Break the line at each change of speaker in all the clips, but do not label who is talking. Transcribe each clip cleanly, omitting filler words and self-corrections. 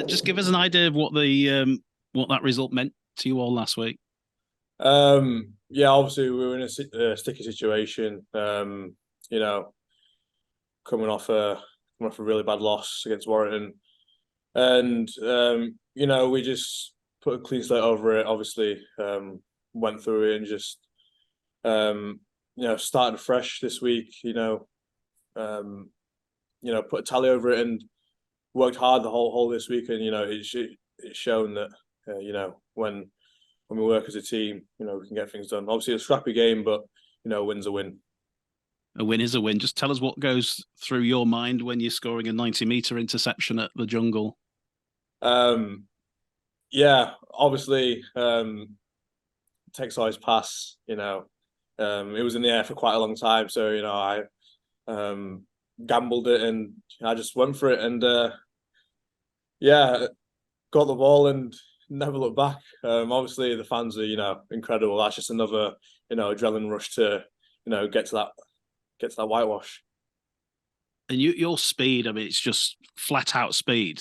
Just give us an idea of what that result meant to you all last week.
Yeah, obviously we were in a sticky situation. You know, coming off a really bad loss against Warrington, and we just put a clean slate over it. Obviously, went through it and just started fresh this week. Um, put a tally over it and worked hard the whole this week, and it's shown that when we work as a team, we can get things done. Obviously, a scrappy game, but win's a win.
A win is a win. Just tell us what goes through your mind when you're scoring a 90-meter interception at the Jungle.
Um, yeah, obviously, Texai's pass. It was in the air for quite a long time, so I gambled it and I just went for it, and yeah, got the ball and never looked back. Obviously, the fans are incredible. That's just another adrenaline rush to get to that whitewash.
And your speed, I mean, it's just flat out speed.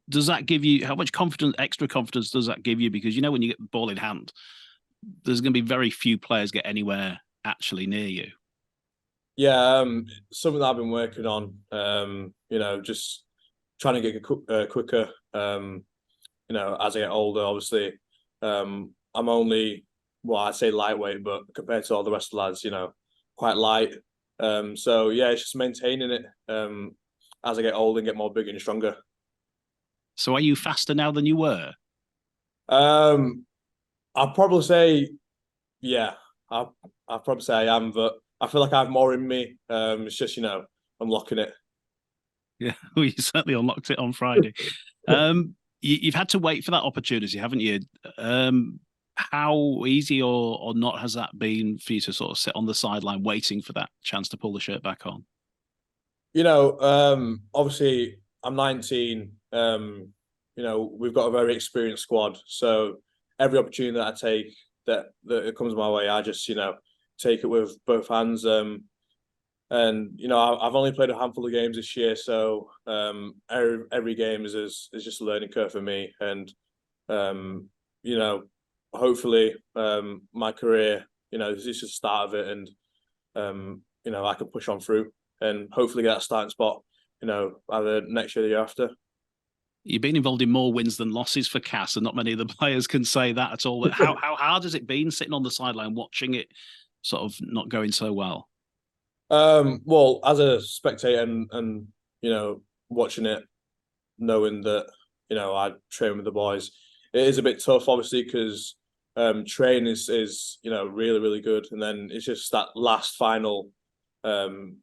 Does that give you how much confidence, extra confidence does that give you? Because when you get the ball in hand, there's going to be very few players get anywhere actually near you.
Yeah, something that I've been working on. Just trying to get quicker. As I get older, obviously, I'm only I'd say lightweight, but compared to all the rest of the lads, quite light. So yeah, it's just maintaining it as I get older and get more bigger and stronger.
So are you faster now than you were?
Um, I'll probably say, yeah, I'll probably say I am, but I feel like I have more in me. It's just unlocking it.
Yeah, well, you certainly unlocked it on Friday. You've had to wait for that opportunity, haven't you? How easy or not has that been for you to sort of sit on the sideline waiting for that chance to pull the shirt back on?
Obviously I'm 19. We've got a very experienced squad, so every opportunity that I take that it comes my way, I just take it with both hands. And I've only played a handful of games this year, so every game is just a learning curve for me, and you know hopefully my career, this is the start of it, and I can push on through and hopefully get that starting spot, either next year or the year after.
You've been involved in more wins than losses for Cass, and not many of the players can say that at all. But how hard has it been sitting on the sideline watching it sort of not going so well?
Well, as a spectator and watching it, knowing that I train with the boys, it is a bit tough, obviously, because training is really really good, and then it's just that last final, when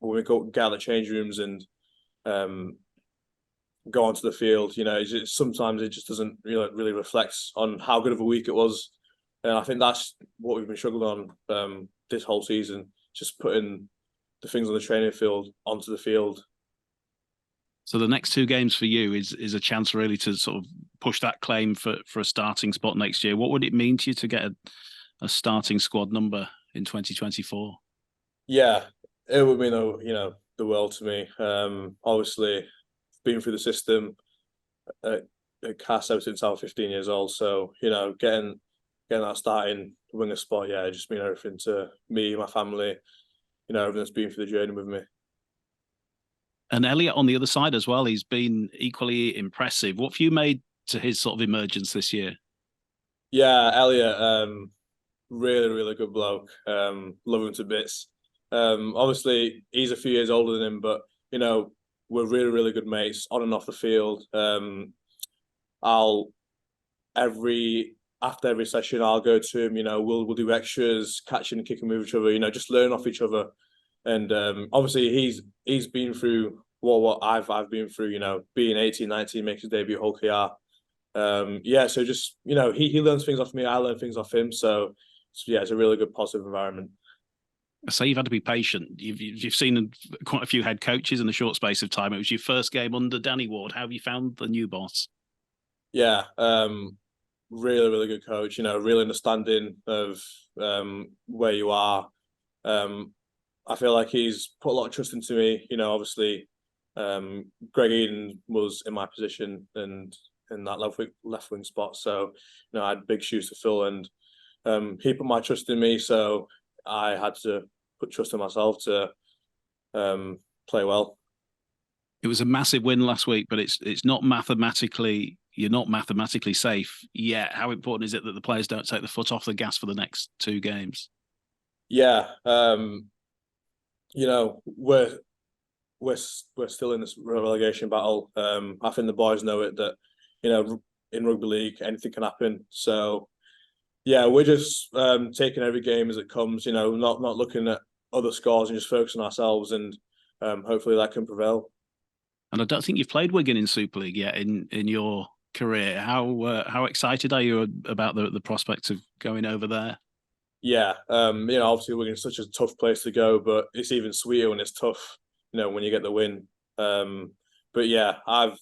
we go get out of the change rooms and um, go onto the field, sometimes it just doesn't really reflect on how good of a week it was, and I think that's what we've been struggling on this whole season, just putting the things on the training field onto the field.
So the next two games for you is a chance really to sort of push that claim for a starting spot next year. What would it mean to you to get a starting squad number in 2024?
Yeah, it would mean the world to me. Obviously, been through the system at Cass ever since I was 15 years old. So getting that starting winger spot, yeah, it just mean everything to me, my family, everyone that's been through the journey with me.
And Elliot on the other side as well, he's been equally impressive. What have you made to his sort of emergence this year?
Yeah, Elliot, really, really good bloke. Love him to bits. Obviously, he's a few years older than him, but we're really, really good mates on and off the field. I'll every After every session, I'll go to him. We'll do extras, catching and kicking with each other. Just learn off each other. And obviously, he's been through what I've been through. Being 18, 19, makes his debut at Hull KR. Yeah, so just he learns things off me, I learn things off him. So yeah, it's a really good positive environment.
So you've had to be patient. You've seen quite a few head coaches in a short space of time. It was your first game under Danny Ward. How have you found the new boss?
Yeah, really really good coach. Real understanding of where you are. I feel like he's put a lot of trust into me. Obviously, Greg Eden was in my position and in that left wing spot, so I had big shoes to fill, and he put my trust in me, so I had to put trust in myself to play well.
It was a massive win last week, but it's not mathematically. You're not mathematically safe yet. How important is it that the players don't take the foot off the gas for the next 2 games?
Yeah, we're still in this relegation battle. I think the boys know it, that in rugby league anything can happen. So yeah, we're just taking every game as it comes. Not looking at other scores and just focusing on ourselves, and hopefully that can prevail.
And I don't think you've played Wigan in Super League yet in your career. How excited are you about the prospect of going over there?
Yeah, obviously Wigan is such a tough place to go, but it's even sweeter when it's tough. When you get the win. But yeah, I've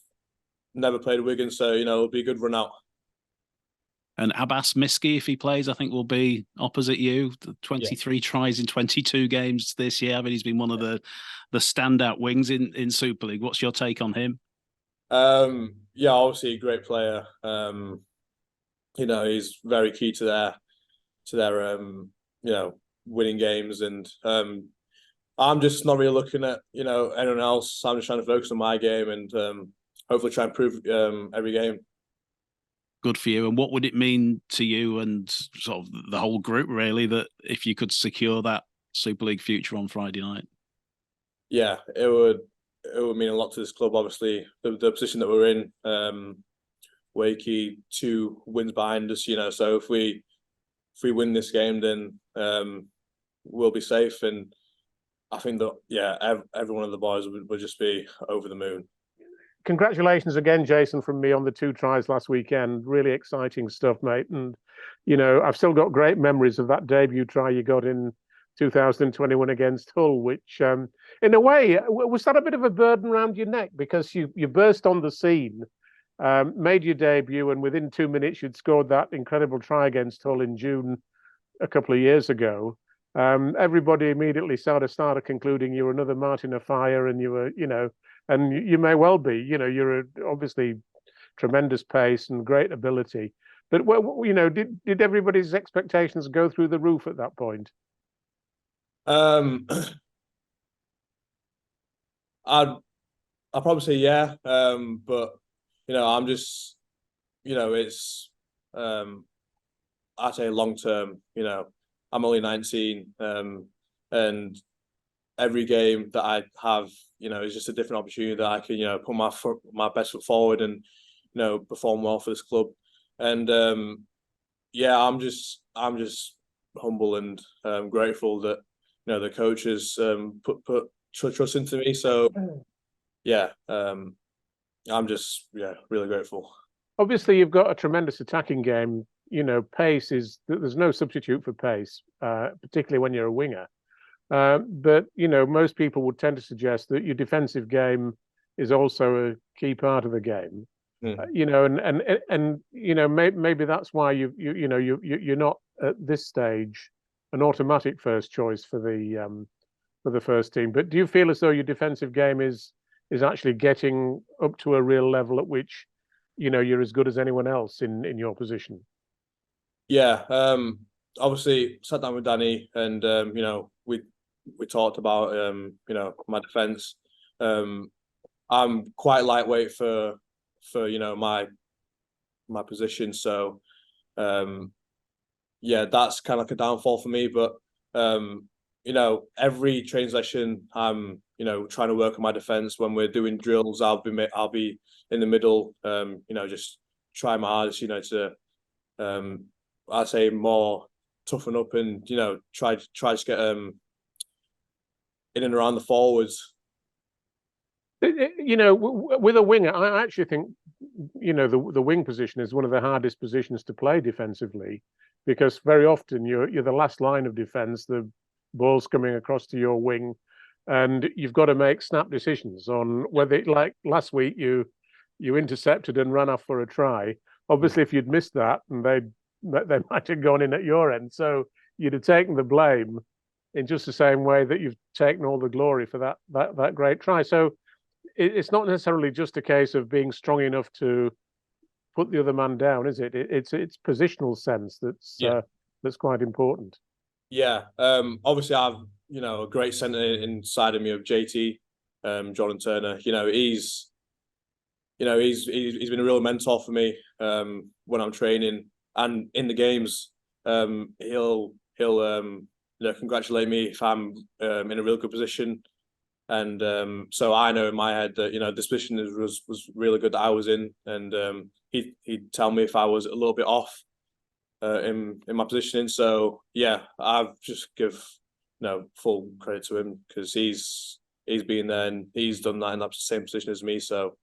never played Wigan, so it'll be a good run out.
And Abbas Miski, if he plays, I think will be opposite you. 23 tries in 22 games this year. I mean, he's been one of the standout wings in Super League. What's your take on him?
Yeah, obviously a great player. He's very key to their winning games, and I'm just not really looking at anyone else. I'm just trying to focus on my game and hopefully try and improve every game.
Good for you. And what would it mean to you and sort of the whole group, really, that if you could secure that Super League future on Friday night?
Yeah, it would mean a lot to this club. Obviously, the position that we're in, Wakey 2 wins behind us. So if we win this game, then we'll be safe. And I think that every one of the boys would just be over the moon.
Congratulations again, Jason, from me on the 2 tries last weekend. Really exciting stuff, mate. And I've still got great memories of that debut try you got in 2021 against Hull, which in a way was that a bit of a burden around your neck, because you burst on the scene, made your debut, and within 2 minutes you'd scored that incredible try against Hull in June a couple of years ago. Everybody immediately started concluding you were another Martin of Fire, and you were, and you may well be, you're obviously tremendous pace and great ability. But did everybody's expectations go through the roof at that point?
I'd probably say yeah, but I'm just, it's I'd say long term. I'm only 19, and every game that I have, is just a different opportunity that I can, put my best foot forward and, perform well for this club. And I'm just humble and grateful that the coaches put trust into me. So I'm just really grateful.
Obviously, you've got a tremendous attacking game. Pace there's no substitute for pace, particularly when you're a winger. But most people would tend to suggest that your defensive game is also a key part of the game. Maybe that's why you're not at this stage an automatic first choice for the first team. But do you feel as though your defensive game is actually getting up to a real level at which you're as good as anyone else in your position?
Yeah, obviously sat down with Danny, and we talked about my defense. I'm quite lightweight for my position, so that's kind of like a downfall for me. But every training session I'm trying to work on my defense. When we're doing drills, I'll be in the middle, just try my hardest, to I'd say more toughen up and try to get in and around the forwards.
With a winger, I actually think the wing position is one of the hardest positions to play defensively, because very often you're the last line of defense. The ball's coming across to your wing, and you've got to make snap decisions on whether, like last week, you intercepted and ran off for a try. Obviously, if you'd missed that, and they might have gone in at your end, so you'd have taken the blame in just the same way that you've taken all the glory for that great try. So it's not necessarily just a case of being strong enough to put the other man down, is it? It's positional sense that's quite important.
Yeah. Obviously, I've a great centre inside of me of JT, Jordan Turner. He's been a real mentor for me when I'm training and in the games. He'll congratulate me if I'm in a real good position, and so I know in my head that this position was really good that I was in, and he'd tell me if I was a little bit off in my positioning. So yeah, I've just give full credit to him because he's been there and he's done that in that same position as me. So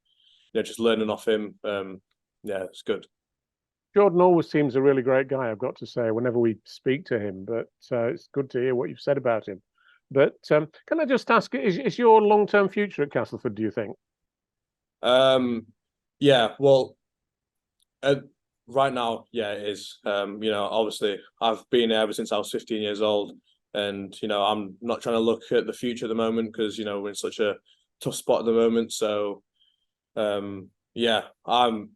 just learning off him, yeah, it's good.
Jordan always seems a really great guy, I've got to say, whenever we speak to him. But it's good to hear what you've said about him. But can I just ask, is your long-term future at Castleford, do you think?
Yeah, well, right now, yeah, it is. Obviously, I've been there ever since I was 15 years old. And, I'm not trying to look at the future at the moment because, we're in such a tough spot at the moment. So, yeah, I'm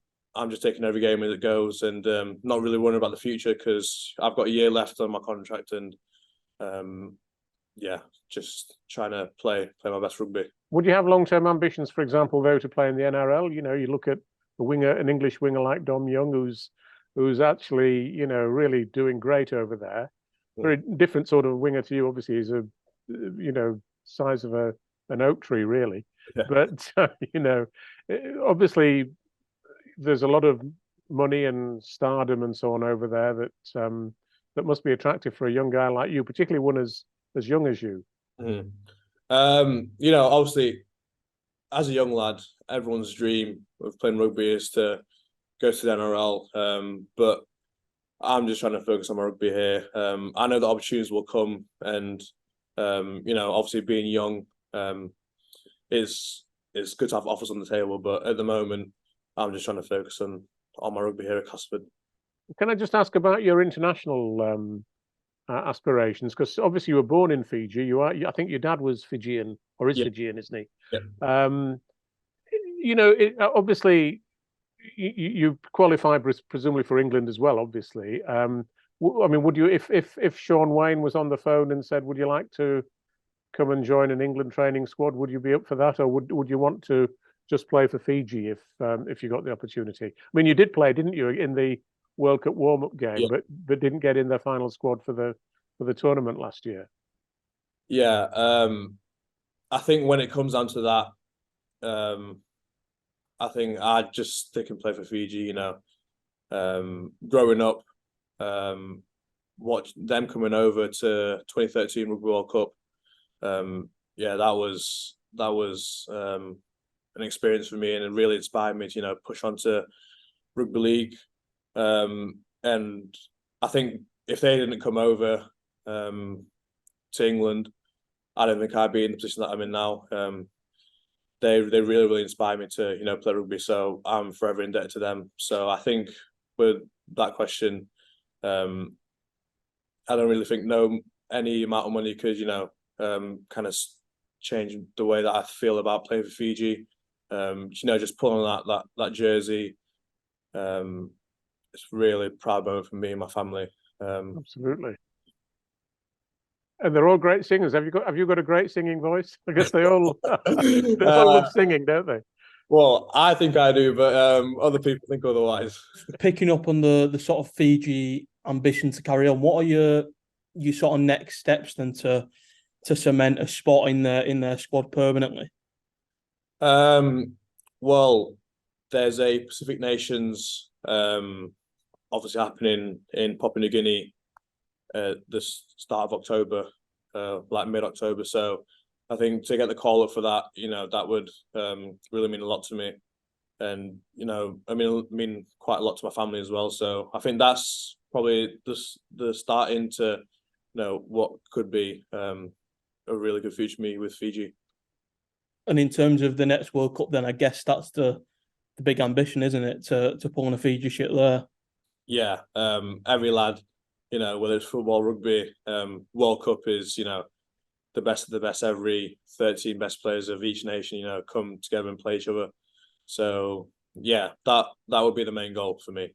just taking every game as it goes and not really worrying about the future because I've got a year left on my contract and yeah, just trying to play my best rugby.
Would you have long-term ambitions, for example, though, to play in the NRL? You look at an English winger like Dom Young, who's actually really doing great over there. Very different sort of winger to you. Obviously, he's a size of an oak tree, really.
Yeah.
But obviously, there's a lot of money and stardom and so on over there that must be attractive for a young guy like you, particularly one as young as you.
Mm. Obviously, as a young lad, everyone's dream of playing rugby is to go to the NRL. But I'm just trying to focus on my rugby here. I know the opportunities will come, and obviously being young is good to have offers on the table. But at the moment, I'm just trying to focus on my rugby here at Castleford.
Can I just ask about your international aspirations? Because obviously you were born in Fiji. I think your dad was Fijian, or is Fijian, isn't he?
Yeah.
Obviously you qualify presumably for England as well. Obviously, would you, if Sean Wayne was on the phone and said, "Would you like to come and join an England training squad?" Would you be up for that, or would you want to just play for Fiji if you got the opportunity? I mean, you did play, didn't you, in the World Cup warm-up game, but didn't get in the final squad for the tournament last year.
Yeah, I think when it comes down to that, I think I'd just stick and play for Fiji. Growing up, watch them coming over to 2013 Rugby World Cup. Yeah, that was an experience for me, and it really inspired me to push on to rugby league. And I think if they didn't come over to England, I don't think I'd be in the position that I'm in now. They really inspired me to play rugby, so I'm forever indebted to them. So I think with that question, I don't really think any amount of money could kind of change the way that I feel about playing for Fiji. Just pulling that jersey, it's really a proud moment for me and my family.
Absolutely. And they're all great singers. Have you got a great singing voice? I guess they all love singing, don't they?
Well, I think I do, but other people think otherwise.
Picking up on the sort of Fiji ambition to carry on, what are your sort of next steps then to cement a spot in their squad permanently?
Well, there's a Pacific Nations obviously happening in Papua New Guinea the start of October, like mid-October. So I think to get the call up for that, that would really mean a lot to me, and mean quite a lot to my family as well. So I think that's probably the start into what could be a really good future for me with Fiji.
And in terms of the next World Cup, then I guess that's the big ambition, isn't it, to pull on a Fiji shit there?
Yeah, every lad, whether it's football, rugby, World Cup is the best of the best, every 13 best players of each nation, you know, come together and play each other. So yeah, that would be the main goal for me.